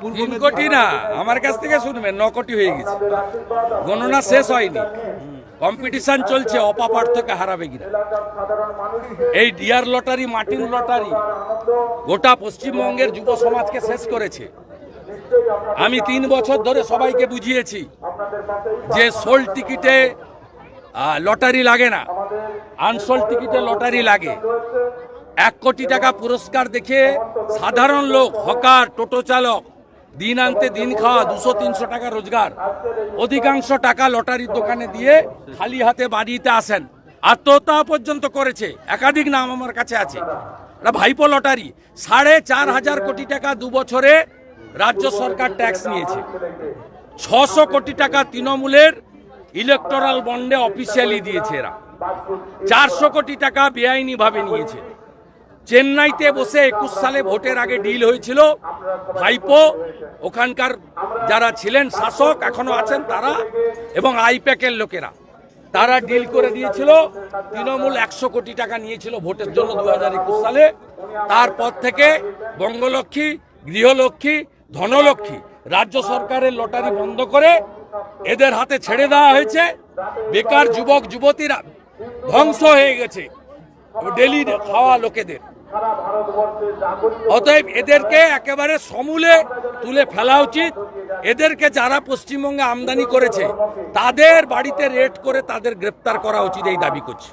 3 কোটি না, আমার কাছ থেকে শুনবেন 9 কোটি হয়ে গেছে, গণনা শেষ হয়নি, কম্পিটিশন চলছে অপাপার্থকে হারাবে কিনা। এই ডিয়ার লটারি, মার্টিন লটারি গোটা পশ্চিমবঙ্গের যুব সমাজকে শেষ করেছে। আমি 3 বছর ধরে সবাইকে বুঝিয়েছি যে সোল্ড টিকিটে লটারি লাগে না, আনসোল্ড টিকিটে লটারি লাগে। 1 কোটি টাকা পুরস্কার দেখে সাধারণ লোক, হকার, টোটো চালক, দিন আনতে দিন খাওয়া, 200-300 টাকা রোজগার, অধিকাংশ টাকা লটারির দোকানে দিয়ে খালি হাতে বাড়িতে আসেন। আত্মহত্যা পর্যন্ত করেছে, একাধিক নাম আমার কাছে আছে। ভাইপো লটারি 4,500 কোটি টাকা 2 বছরে রাজ্য সরকার ট্যাক্স নিয়েছে। 600 কোটি টাকা তৃণমূলের ইলেকটোরাল বন্ডে অফিসিয়ালি দিয়েছে এরা। 400 কোটি টাকা বেআইনি ভাবে নিয়েছে। চেন্নাইতে বসে 21 সালে ভোটের আগে ডিল হয়েছিল, ভাইপো ওখানকার যারা ছিলেন শাসক, এখনো আছেন তারা, এবং আইপ্যাকের লোকেরা, তারা ডিল করে দিয়েছিল। তৃণমূল 100 কোটি টাকা নিয়েছিল ভোটের জন্য 2021 সালে। তারপর থেকে বঙ্গলক্ষ্মী, গৃহলক্ষ্মী, ধনলক্ষ্মী রাজ্য সরকারের লটারি বন্ধ করে এদের হাতে ছেড়ে দেওয়া হয়েছে। বেকার যুবক যুবতীরা ধ্বংস হয়ে গেছে ডেলি খাওয়া লোকেদের। অতএব এদেরকে একেবারে সমূলে তুলে ফেলা উচিত। এদেরকে যারা পশ্চিমবঙ্গে আমদানি করেছে তাদের বাড়িতে রেড করে তাদের গ্রেপ্তার করা উচিত, এই দাবি করছি।